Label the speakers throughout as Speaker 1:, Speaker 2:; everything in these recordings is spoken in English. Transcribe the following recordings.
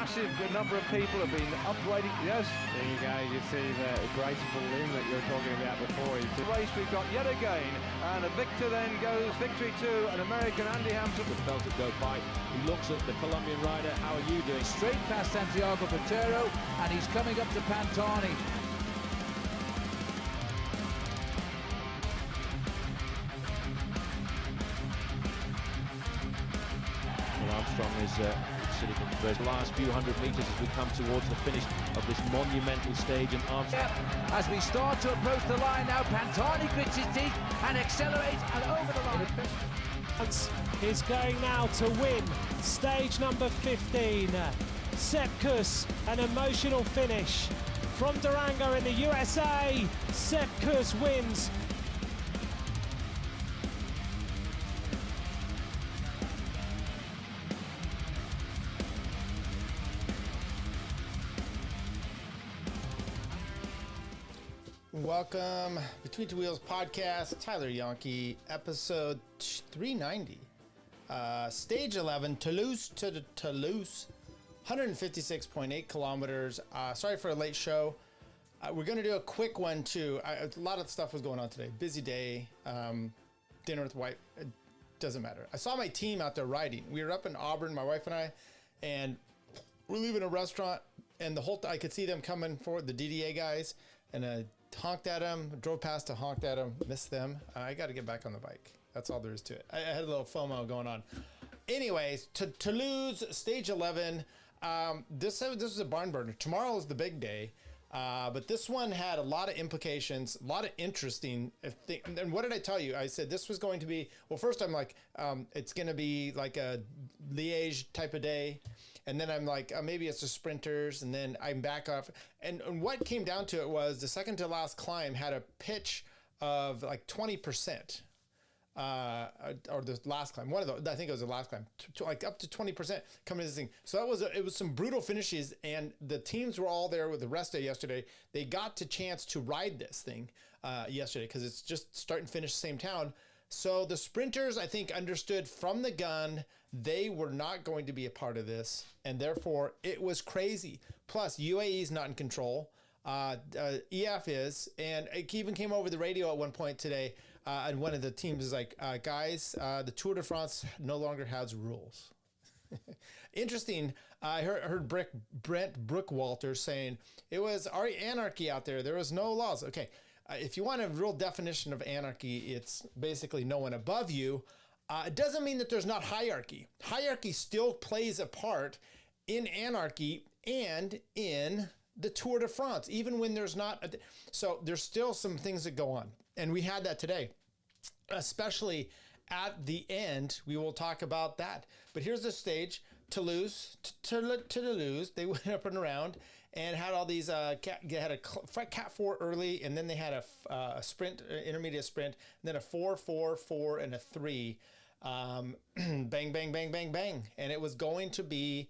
Speaker 1: massive number of people have been upgrading. Yes.
Speaker 2: There you go. You see the graceful limb that you were talking about before.
Speaker 1: The race we've got yet again, and a victor then goes victory to an American, Andy Hampton.
Speaker 3: The felt it go by. He looks at the Colombian rider. How are you doing?
Speaker 4: Straight past Santiago Botero, and he's coming up to Pantani.
Speaker 3: Armstrong is sitting in the last few hundred metres as we come towards the finish of this monumental stage. And Armstrong,
Speaker 4: as we start to approach the line now, Pantani grits his teeth and accelerates and over the line.
Speaker 5: Is going now to win stage number 15. Sepp Kuss, an emotional finish from Durango in the USA. Sepp Kuss wins.
Speaker 6: Welcome, Between Two Wheels podcast, Tyler Yonke, episode 390. Stage 11, Toulouse to Toulouse, 156.8 kilometers. Sorry for a late show. We're going to do a quick one too. A lot of stuff was going on today. Busy day, dinner with wife. It doesn't matter. I saw my team out there riding. We were up in Auburn, my wife and I, and we're leaving a restaurant, and the whole I could see them coming forward, the DDA guys, and I honked at them, drove past to honked at them, missed them. I got to get back on the bike. That's all there is to it. I had a little FOMO going on. Anyways, to Toulouse, stage 11. This is a barn burner. Tomorrow is the big day. But this one had a lot of implications, a lot of interesting things. And what did I tell you? I said this was going to be, well, first I'm like, it's going to be like a Liège type of day. And then I'm like, maybe it's the sprinters. And then I'm back off. And what came down to it was the second to last climb had a pitch of like 20%. Or the last climb, I think it was the last climb, like up to 20% coming to this thing. So it was some brutal finishes, and the teams were all there with the rest day yesterday. They got the chance to ride this thing yesterday because it's just start and finish same town. So the sprinters, I think, understood from the gun they were not going to be a part of this, and therefore it was crazy. Plus, UAE is not in control. EF is, and it even came over the radio at one point today. And one of the teams is like, guys, the Tour de France no longer has rules. Interesting. I heard Brent Brookwalter saying it was anarchy out there. There was no laws. Okay. If you want a real definition of anarchy, it's basically no one above you. It doesn't mean that there's not hierarchy. Hierarchy still plays a part in anarchy and in the Tour de France, even when there's not. So there's still some things that go on. And we had that today, especially at the end. We will talk about that. But here's the stage, Toulouse, Toulouse. They went up and around and had all these, they had a Cat 4 early, and then they had a sprint, intermediate sprint, and then a 4, 4, 4, and a 3. Bang, bang, bang, bang, bang. And it was going to be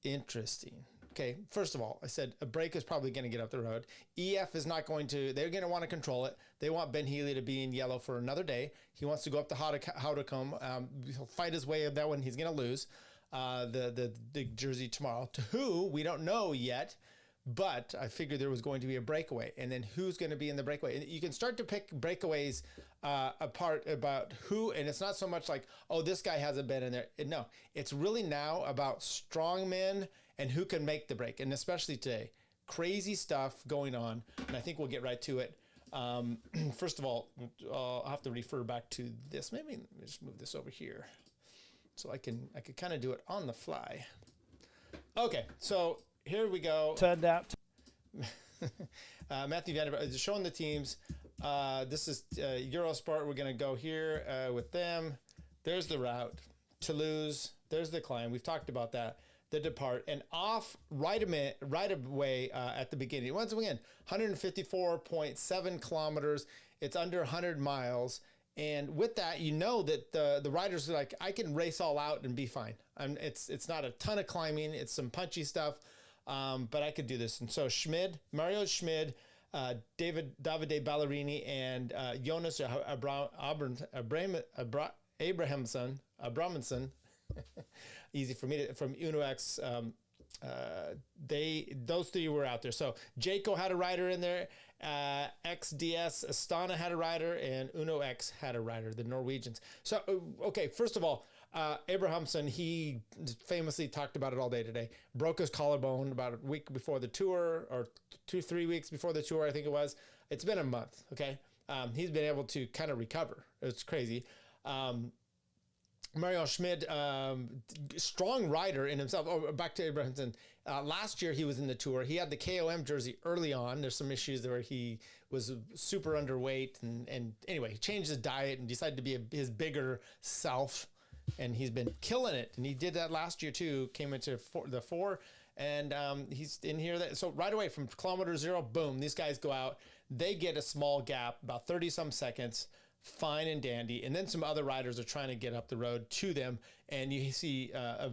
Speaker 6: interesting. Okay, first of all, I said a break is probably going to get up the road. EF is not going to, they're going to want to control it. They want Ben Healy to be in yellow for another day. He wants to go up to Haudacombe. He'll fight his way of that one. He's going to lose the jersey tomorrow. To who, we don't know yet, but I figured there was going to be a breakaway. And then who's going to be in the breakaway? And you can start to pick breakaways apart about who, and it's not so much like, oh, this guy hasn't been in there. No, it's really now about strong men and who can make the break, and especially today. Crazy stuff going on, and I think we'll get right to it. First of all, I'll have to refer back to this. Maybe let me just move this over here so I could kind of do it on the fly. Okay, so here we go.
Speaker 5: Turned out.
Speaker 6: Matthew Vanderbilt is showing the teams. This is Eurosport. We're going to go here with them. There's the route. Toulouse. There's the climb. We've talked about that. The depart and off right away at the beginning. Once again, 154.7 kilometers. It's under 100 miles. And with that, you know that the riders are like, I can race all out and be fine. It's not a ton of climbing. It's some punchy stuff, but I could do this. And so Mario Schmid, Davide Ballerini, and Jonas Abrahamsson, easy for me to, from UNOX those three were out there. So Jayco had a rider in there. XDS Astana had a rider, and Uno X had a rider, the Norwegians. So, okay, first of all, Abrahamsson, he famously talked about it all day today. Broke his collarbone about a week before the tour, or 2-3 weeks before the tour, I think it was. It's been a month, okay? He's been able to kind of recover. It's crazy. Mario Schmid, strong rider in himself. Oh, back to Abrahamsson. Last year he was in the tour. He had the KOM jersey early on. There's some issues where he was super underweight, and anyway, he changed his diet and decided to be his bigger self, and he's been killing it. And he did that last year too. Came into the four, and he's in here. So right away from kilometer 0, boom, these guys go out. They get a small gap, about 30 some seconds. Fine and dandy, and then some other riders are trying to get up the road to them, and you see a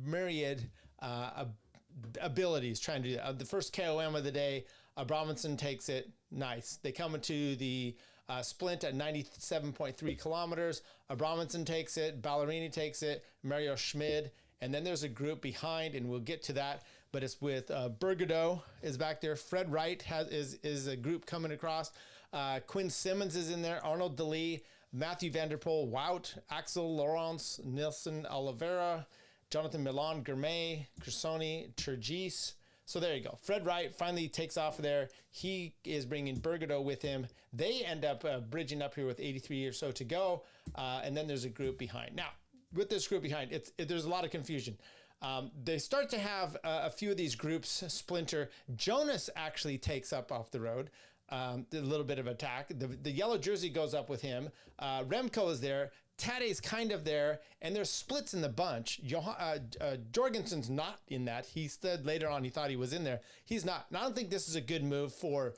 Speaker 6: myriad abilities trying to do that. The first KOM of the day, Brommensen takes it, nice. They come into the splint at 97.3 kilometers. Brommensen takes it, Ballerini takes it, Mario Schmid, and then there's a group behind, and we'll get to that, but it's with Bergadeau is back there. Fred Wright is a group coming across. Quinn Simmons is in there, Arnold DeLee, Matthew van der Poel, Wout, Axel Laurence, Nilson Oliveira, Jonathan Milan, Gourmet, Cresoni, Turgis. So there you go. Fred Wright finally takes off there. He is bringing Bergadeau with him. They end up bridging up here with 83 or so to go, and then there's a group behind. Now, with this group behind, there's a lot of confusion. They start to have a few of these groups splinter. Jonas actually takes up off the road. A little bit of attack. The yellow jersey goes up with him. Remco is there. Tade's kind of there, and there's splits in the bunch. Jorgensen's not in that. He said later on he thought he was in there. He's not. And I don't think this is a good move for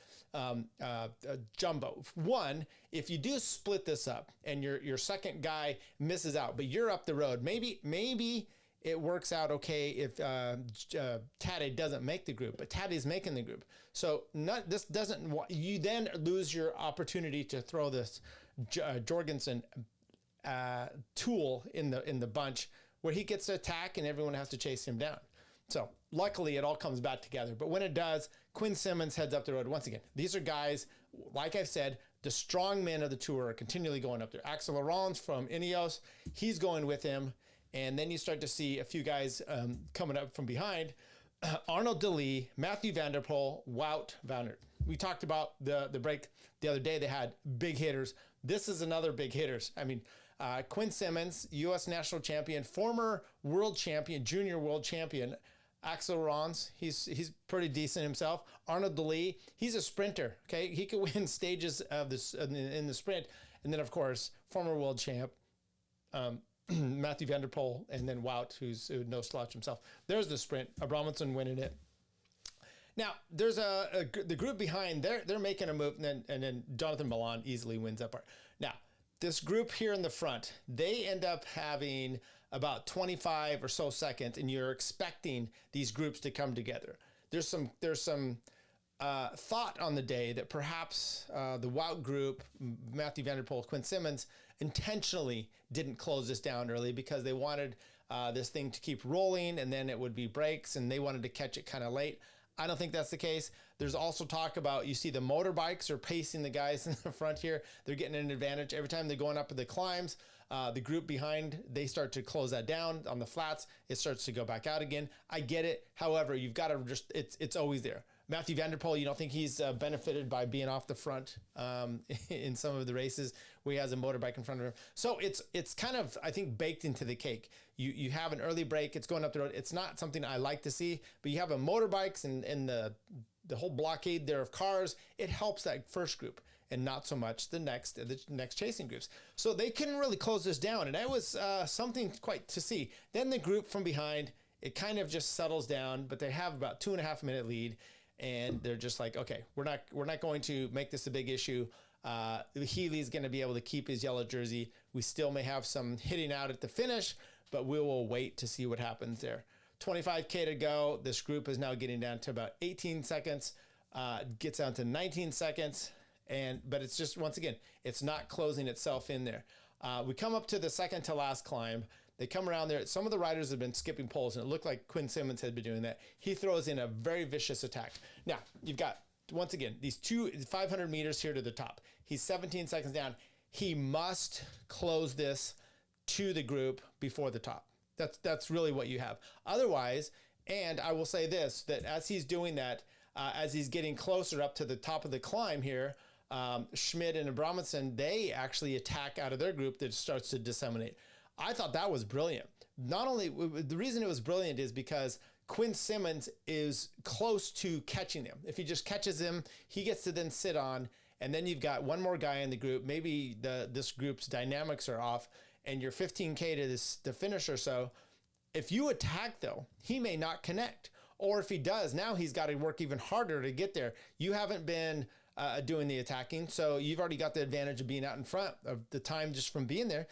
Speaker 6: Jumbo. One, if you do split this up and your second guy misses out, but you're up the road, maybe it works out okay if Tade doesn't make the group, but Tade's making the group. So this doesn't. You then lose your opportunity to throw this Jorgensen tool in the bunch where he gets to attack and everyone has to chase him down. So luckily it all comes back together. But when it does, Quinn Simmons heads up the road. Once again, these are guys, like I've said, the strong men of the tour are continually going up there. Axel Laurence from Ineos, he's going with him. And then you start to see a few guys coming up from behind. Arnold DeLee, Matthew van der Poel, Wout van Aert. We talked about the break the other day. They had big hitters. This is another big hitters. I mean, Quinn Simmons, U.S. national champion, former world champion, junior world champion. Axel Laurence, he's pretty decent himself. Arnold DeLee, he's a sprinter. Okay, he could win stages of this in the sprint. And then, of course, former world champ. Matthew van der Poel, and then Wout, who's no slouch himself. There's the sprint. Brommensen winning it. Now there's the group behind. They're making a move, and then Jonathan Milan easily wins that part. Now this group here in the front, they end up having about 25 or so seconds, and you're expecting these groups to come together. There's some thought on the day that perhaps the Wout group, Matthew van der Poel, Quinn Simmons, intentionally didn't close this down early because they wanted this thing to keep rolling and then it would be breaks and they wanted to catch it kind of late. I don't think that's the case. There's also talk about, you see the motorbikes are pacing the guys in the front here. They're getting an advantage. Every time they're going up the climbs, the group behind, they start to close that down. On the flats, it starts to go back out again. I get it. However, you've got to just, it's always there. Matthew van der Poel, you don't think he's benefited by being off the front in some of the races where he has a motorbike in front of him. So it's kind of, I think, baked into the cake. You have an early break, it's going up the road. It's not something I like to see, but you have a motorbikes and the whole blockade there of cars. It helps that first group and not so much the next chasing groups. So they couldn't really close this down, and that was something quite to see. Then the group from behind, it kind of just settles down, but they have about 2.5 minute lead. And they're just like, okay, we're not going to make this a big issue. Healy's going to be able to keep his yellow jersey. We still may have some hitting out at the finish, but we will wait to see what happens there. 25K to go. This group is now getting down to about 18 seconds. Gets down to 19 seconds. But it's just, once again, it's not closing itself in there. We come up to the second to last climb. They come around there. Some of the riders have been skipping poles, and it looked like Quinn Simmons had been doing that. He throws in a very vicious attack. Now, you've got, once again, these 500 meters here to the top. He's 17 seconds down. He must close this to the group before the top. That's really what you have. Otherwise, and I will say this, that as he's doing that, as he's getting closer up to the top of the climb here, Schmid and Abramson, they actually attack out of their group that starts to disseminate. I thought that was brilliant. Not only, the reason it was brilliant is because Quinn Simmons is close to catching him. If he just catches him, he gets to then sit on, and then you've got one more guy in the group. Maybe this group's dynamics are off, and you're 15K to the finish or so. If you attack, though, he may not connect. Or if he does, now he's got to work even harder to get there. You haven't been doing the attacking, so you've already got the advantage of being out in front of the time just from being there.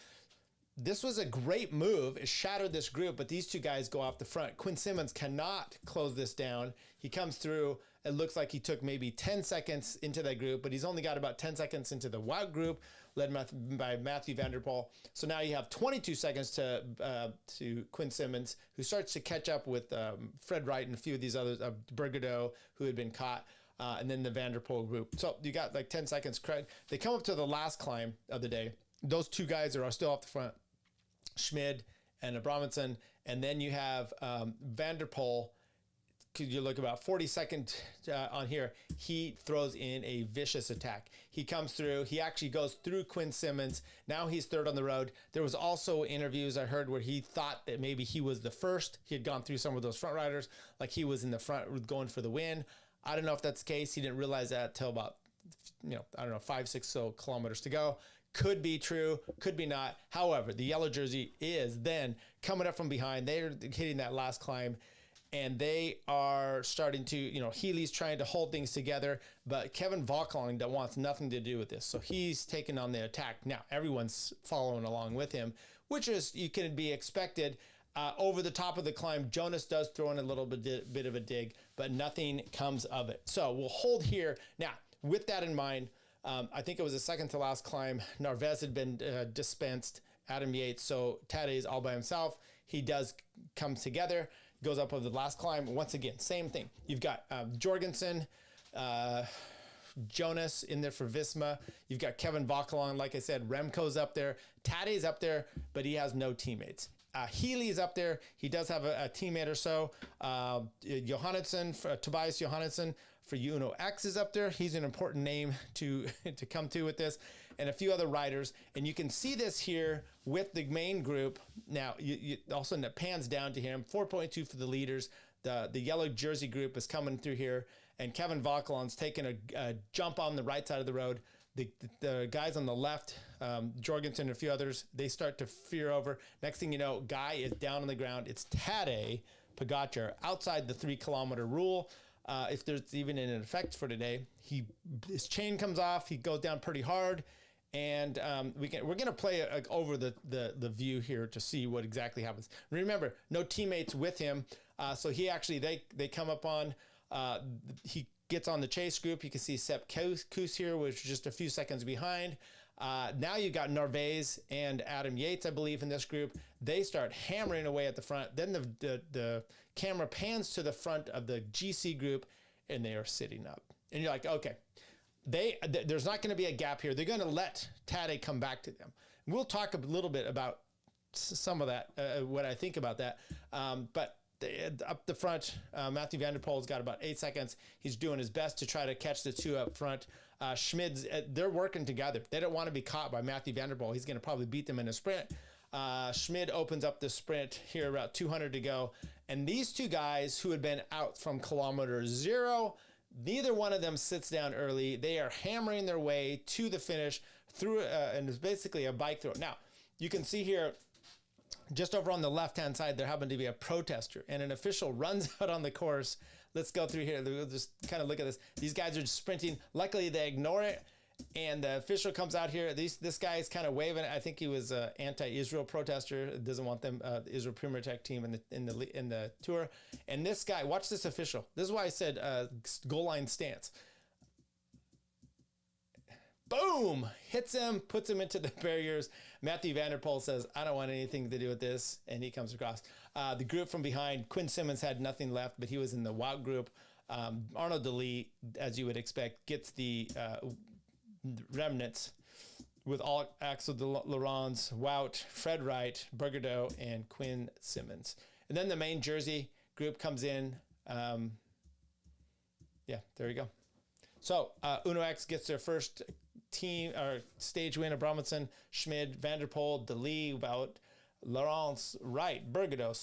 Speaker 6: This was a great move. It shattered this group, but these two guys go off the front. Quinn Simmons cannot close this down. He comes through. It looks like he took maybe 10 seconds into that group, but he's only got about 10 seconds into the Wout group, led by Matthew van der Poel. So now you have 22 seconds to Quinn Simmons, who starts to catch up with Fred Wright and a few of these others, Bergadeau, who had been caught, and then the van der Poel group. So you got like 10 seconds. They come up to the last climb of the day. Those two guys are still off the front, Schmid and Abramson, and then you have van der Poel. You look about 40 seconds on here, he throws in a vicious attack. He comes through, he actually goes through Quinn Simmons. Now he's third on the road. There was also interviews I heard where he thought that maybe he was the first. He had gone through some of those front riders, like he was in the front going for the win. I don't know if that's the case. He didn't realize that till about, 5-6 so kilometers to go. Could be true, could be not. However, the yellow jersey is then coming up from behind. They're hitting that last climb, and they are starting to, Healy's trying to hold things together, but Kevin Vauquelin wants nothing to do with this. So he's taking on the attack. Now, everyone's following along with him, which is, you can be expected. Over the top of the climb, Jonas does throw in a little bit of a dig, but nothing comes of it. So we'll hold here. Now, with that in mind, I think it was the second to last climb. Narvaez had been dispensed, Adam Yates, so Tadej is all by himself. He does come together, goes up over the last climb. Once again, same thing. You've got Jorgensen, Jonas in there for Visma. You've got Kevin Vauquelin, like I said, Remco's up there. Tadej's up there, but he has no teammates. Healy is up there. He does have a teammate or so. Tobias Johannesson for Uno X is up there. He's an important name to come to with this, and a few other riders. And you can see this here with the main group. Now, you all of a sudden it pans down to him. 4.2 for the leaders. The yellow jersey group is coming through here, and Kevin Vauquelin's taking a jump on the right side of the road. The guys on the left, Jorgensen and a few others, they start to fear over. Next thing you know, Guy is down on the ground. It's Tadej Pogacar outside the 3 kilometer rule. If there's even an effect for today, his chain comes off. He goes down pretty hard, and we're gonna play over the view here to see what exactly happens. Remember, no teammates with him, so he actually they come up on. He gets on the chase group. You can see Sepp Kuss here, which is just a few seconds behind. Now you've got Narvaez and Adam Yates, I believe, in this group. They start hammering away at the front. Then the camera pans to the front of the GC group, and they are sitting up. And you're like, okay, there's not going to be a gap here. They're going to let Tadej come back to them. We'll talk a little bit about some of that, what I think about that. But up the front, Matthew van der Poel's got about 8 seconds. He's doing his best to try to catch the two up front. Schmid's, they're working together. They don't want to be caught by Matthew van der Poel. He's going to probably beat them in a sprint. Schmid opens up the sprint here, about 200 to go. And these two guys who had been out from kilometer 0, neither one of them sits down early. They are hammering their way to the finish through, and it's basically a bike throw. Now, you can see here, just over on the left-hand side, there happened to be a protester, and an official runs out on the course. Let's go through here. We'll just kind of look at this. These guys are just sprinting. Luckily, they ignore it, and the official comes out here. This guy is kind of waving. I think he was an anti-Israel protester. Doesn't want them, the Israel Premier Tech team in the tour. And this guy, watch this official. This is why I said goal line stance. boom, hits him, puts him into the barriers. Matthew Van Der Poel says, I don't want anything to do with this, and he comes across. The group from behind, Quinn Simmons had nothing left, but he was in the Wout group. Arnaud Delis, as you would expect, gets the remnants with all Axel de Laurens, Wout, Fred Wright, Bergerdo, and Quinn Simmons. And then the main jersey group comes in. Yeah, there you go. So Uno X gets their first team or stage win of Bromwich, Schmid, Van Der Poel, Delis, Wout, Laurens, Wright, Bergerdo,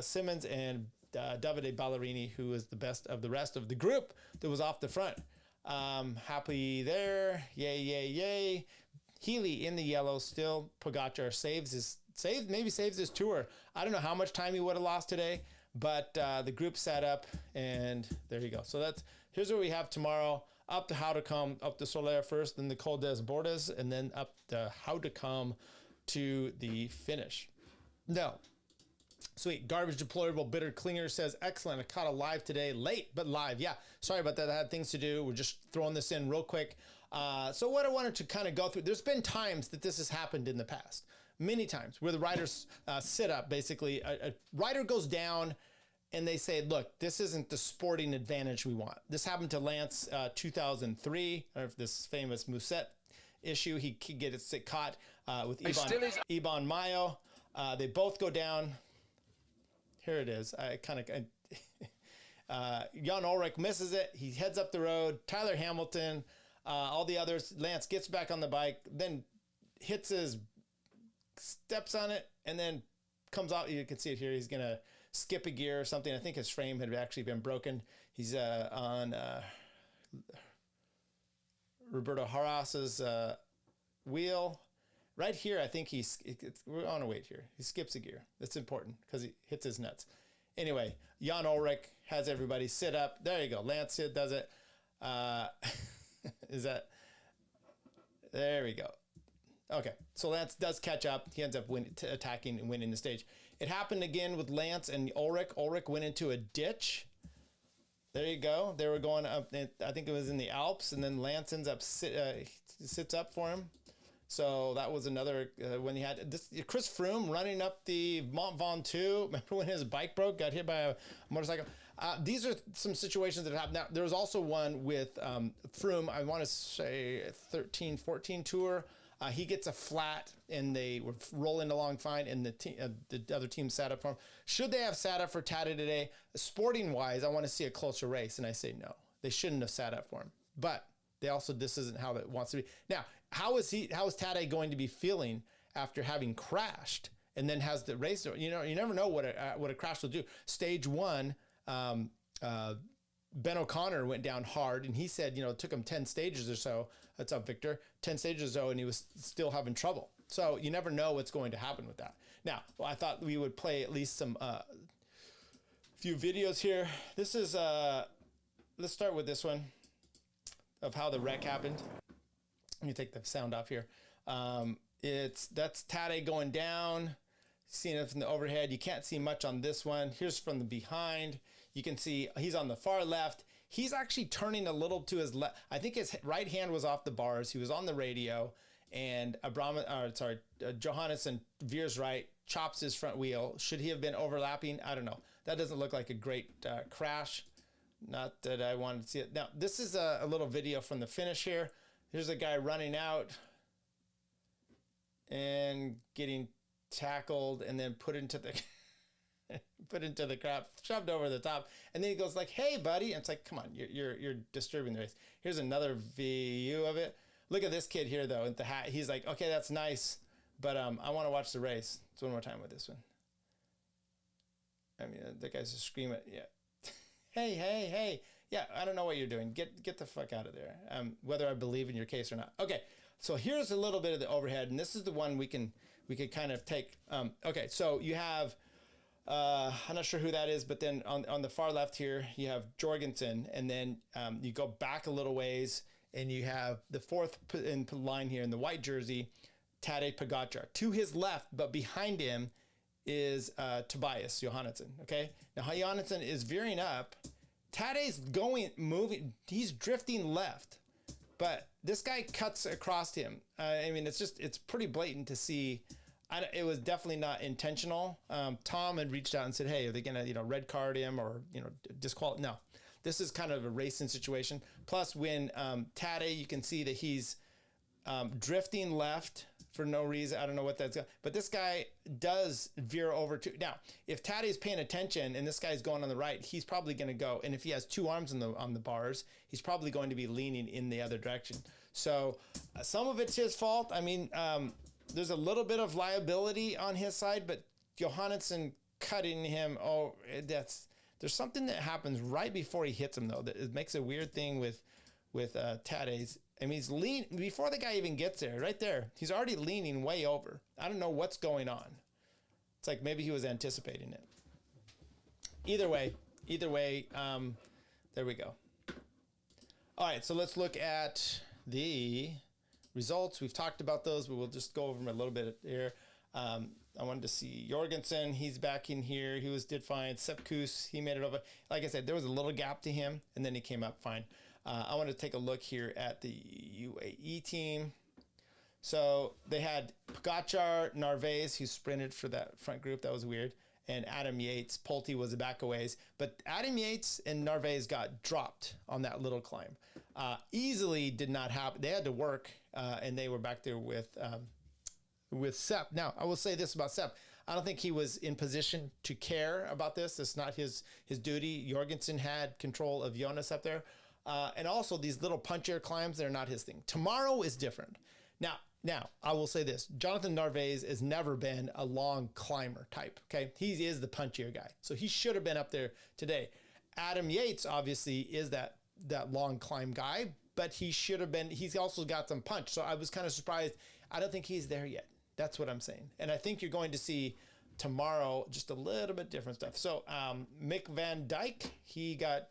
Speaker 6: Simmons, and Davide Ballerini, who was the best of the rest of the group that was off the front. Happy there. Yay, yay, yay. Healy in the yellow still. Pogacar saves his tour. I don't know how much time he would have lost today, but the group set up, and there you go. So here's what we have tomorrow. Up to how to come up to Soler first, then the Col des Bordes, and then up to how to come to the finish. No. Sweet. Garbage Deplorable Bitter Klinger says, excellent. I caught a live today. Late, but live. Yeah. Sorry about that. I had things to do. We're just throwing this in real quick. So what I wanted to kind of go through, there's been times that this has happened in the past. Many times where the riders sit up. Basically, a rider goes down and they say, look, this isn't the sporting advantage we want. This happened to Lance 2003, or this famous Musette issue. He gets caught with Iban Mayo. They both go down. Here it is. Jan Ulrich misses it. He heads up the road. Tyler Hamilton, all the others. Lance gets back on the bike, then steps on it, and then comes out. You can see it here. He's going to skip a gear or something. I think his frame had actually been broken. He's on Roberto Haras's wheel. Right here, I think we're on a wait here. He skips a gear. That's important because he hits his nuts. Anyway, Jan Ulrich has everybody sit up. There you go. Lance does it. There we go. Okay, so Lance does catch up. He ends up attacking and winning the stage. It happened again with Lance and Ulrich. Ulrich went into a ditch. There you go. They were going up, I think it was in the Alps, and then Lance ends up sits up for him. So that was another, when he had this, Chris Froome running up the Mont Ventoux. Remember when his bike broke, got hit by a motorcycle? These are some situations that happened. Now, there was also one with Froome, I want to say 13-14 tour. He gets a flat, and they were rolling along fine, and the other team sat up for him. Should they have sat up for Tadej today? Sporting-wise, I want to see a closer race, and I say no. They shouldn't have sat up for him. But this isn't how it wants to be. Now, how is Tadej going to be feeling after having crashed and then has the race? You never know what a crash will do. Stage one, Ben O'Connor went down hard, and he said, it took him 10 stages or so. That's up, Victor. 10 stages or so, and he was still having trouble. So you never know what's going to happen with that. Now, I thought we would play at least some few videos here. This is let's start with this one of how the wreck happened. Let me take the sound off here. That's Tadej going down. Seeing it from the overhead. You can't see much on this one. Here's from the behind. You can see he's on the far left. He's actually turning a little to his left. I think his right hand was off the bars. He was on the radio, and Johannesson veers right, chops his front wheel. Should he have been overlapping? I don't know. That doesn't look like a great crash. Not that I wanted to see it. Now, this is a little video from the finish here. Here's a guy running out and getting tackled and then put into the crowd, shoved over the top, and then he goes like, "Hey, buddy!" And it's like, "Come on, you're disturbing the race." Here's another view of it. Look at this kid here though, with the hat. He's like, "Okay, that's nice, but I want to watch the race." So one more time with this one. I mean, the guy's just screaming, "Yeah, hey, yeah, I don't know what you're doing. Get the fuck out of there." Whether I believe in your case or not. Okay, so here's a little bit of the overhead, and this is the one we could kind of take. Okay, so you have. I'm not sure who that is, but then on the far left here, you have Jorgensen, and then you go back a little ways, and you have the fourth in line here in the white jersey, Tadej Pogacar. To his left, but behind him is Tobias Johannesson, okay? Now, Johannesson is veering up. Tadej's moving, he's drifting left. but this guy cuts across him. I mean, it's pretty blatant to see. It was definitely not intentional. Tom had reached out and said, hey, are they going to, red card him or, disqualify? No, this is kind of a racing situation. Plus when Tadej, you can see that he's drifting left for no reason. I don't know what that's got, but this guy does veer over to. Now, if Tadej's paying attention and this guy's going on the right, he's probably going to go. And if he has two arms on the bars, he's probably going to be leaning in the other direction. So some of it's his fault. I mean, there's a little bit of liability on his side, but Johannesson cutting him. There's something that happens right before he hits him though. That it makes a weird thing with Tadej's. I mean, he's lean before the guy even gets there. Right there, he's already leaning way over. I don't know what's going on. It's like maybe he was anticipating it. Either way, there we go. All right, so let's look at the results. We've talked about those, but we'll just go over them a little bit here. I wanted to see Jorgensen. He's back in here. He did fine. Sepp Kuss, he made it over. Like I said, there was a little gap to him, and then he came up fine. I want to take a look here at the UAE team. So they had Pogacar, Narvaez, who sprinted for that front group. That was weird. And Adam Yates. Pulte was a back a ways. But Adam Yates and Narvaez got dropped on that little climb. Easily did not happen. They had to work, and they were back there with Sepp. Now, I will say this about Sepp. I don't think he was in position to care about this. It's not his duty. Jorgensen had control of Jonas up there. And also these little punchier climbs, they're not his thing. Tomorrow is different. Now, I will say this. Jonathan Narvaez has never been a long climber type, okay? He is the punchier guy. So he should have been up there today. Adam Yates, obviously, is that long climb guy, but he should have been. He's also got some punch. So I was kind of surprised. I don't think he's there yet. That's what I'm saying. And I think you're going to see tomorrow just a little bit different stuff. So Mick Van Dijk, he got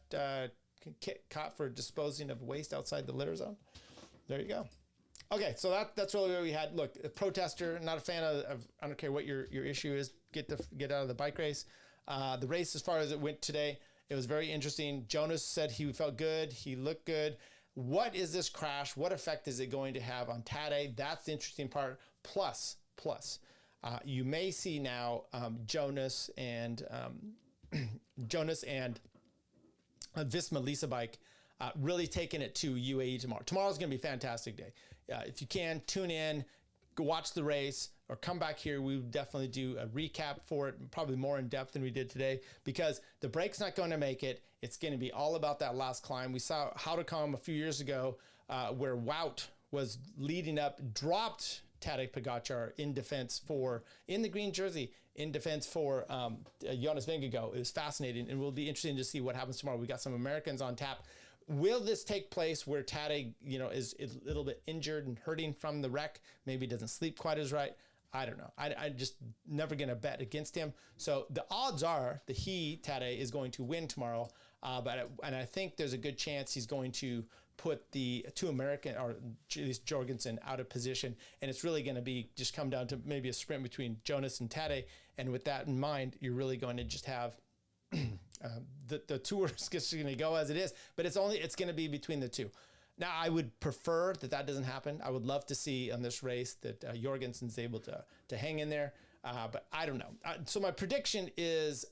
Speaker 6: caught for disposing of waste outside the litter zone. There you go. Okay, so that's really what we had. Look, a protester, not a fan of I don't care what your issue is, get out of the bike race. The race, as far as it went today, it was very interesting. Jonas said he felt good. He looked good. What is this crash? What effect is it going to have on Tadej? That's the interesting part. Plus, you may see now Jonas and Visma Lisa Bike really taking it to UAE tomorrow. Tomorrow's going to be a fantastic day. If you can, tune in, go watch the race, or come back here. We would definitely do a recap for it, probably more in depth than we did today, because the break's not going to make it. It's going to be all about that last climb. We saw How to Come a few years ago where Wout was leading up, dropped Tadej Pogacar in the green jersey, in defense for Jonas Vingegaard. It was fascinating, and will be interesting to see what happens tomorrow. We got some Americans on tap. Will this take place where Tadej, is a little bit injured and hurting from the wreck? Maybe doesn't sleep quite as right. I don't know. I just never going to bet against him. So the odds are that Tadej, is going to win tomorrow. And I think there's a good chance he's going to put the two American, or at least Jorgensen, out of position. And it's really going to be just come down to maybe a sprint between Jonas and Tadej. And with that in mind, you're really going to just have the tour is just going to go as it is, but it's going to be between the two. Now, I would prefer that doesn't happen. I would love to see on this race that Jorgensen's able to hang in there, but I don't know. So my prediction is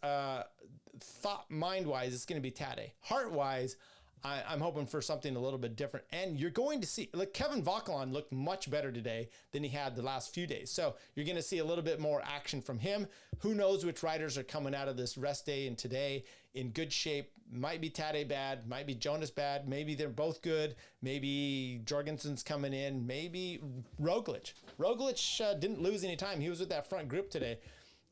Speaker 6: mind-wise, it's going to be Tadej. Heart-wise, I'm hoping for something a little bit different. And you're going to see, look, Kevin Vauquelin looked much better today than he had the last few days. So you're going to see a little bit more action from him. Who knows which riders are coming out of this rest day and today in good shape. Might be Tadej bad, might be Jonas bad, maybe they're both good, maybe Jorgensen's coming in, maybe Roglic. Roglic didn't lose any time. He was with that front group today.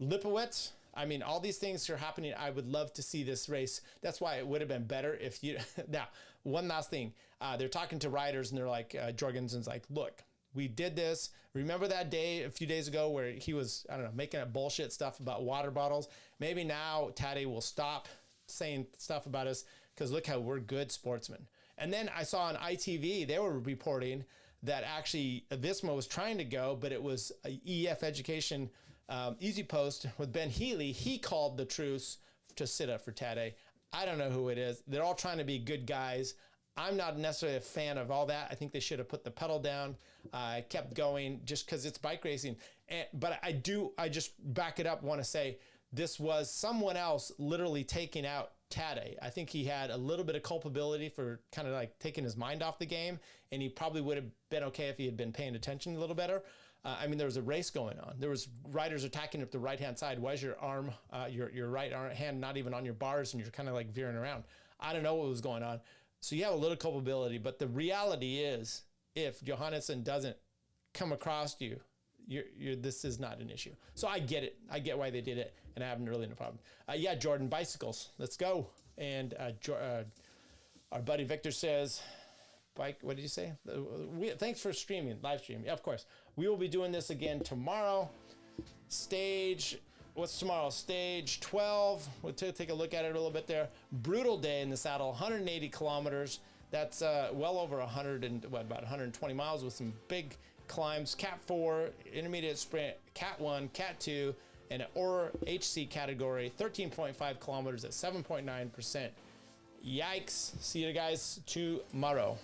Speaker 6: Lipowitz, I mean, all these things are happening. I would love to see this race. That's why it would have been better if you... Now, one last thing. They're talking to riders, and they're like, Jorgensen's like, look, we did this. Remember that day a few days ago where he was, I don't know, making up bullshit stuff about water bottles? Maybe now Tadej will stop saying stuff about us, because look how we're good sportsmen. And then I saw on ITV, they were reporting that actually Visma was trying to go, but it was a EF Education Easy Post with Ben Healy. He called the truce to sit up for Tadej. I don't know who it is. They're all trying to be good guys. I'm not necessarily a fan of all that. I think they should have put the pedal down, kept going, just because it's bike racing. But I just back it up, want to say this was someone else literally taking out Tadej. I think he had a little bit of culpability for kind of like taking his mind off the game, and he probably would have been okay if he had been paying attention a little better. I mean, there was a race going on. There was riders attacking up the right-hand side. Why is your arm, your right hand not even on your bars, and you're kind of like veering around? I don't know what was going on. So you have a little culpability, but the reality is, if Johannesson doesn't come across you, this is not an issue. So I get it. I get why they did it, and I haven't really no problem. Yeah, Jordan, bicycles. Let's go. And our buddy Victor says, bike, what did you say? Thanks for streaming, live streaming. Yeah, of course. We will be doing this again tomorrow. What's tomorrow? Stage 12. We'll take a look at it a little bit there. Brutal day in the saddle, 180 kilometers. That's well over about 120 miles with some big climbs. Cat 4, intermediate sprint, Cat 1, Cat 2, and an OR HC category, 13.5 kilometers at 7.9%. Yikes. See you guys tomorrow.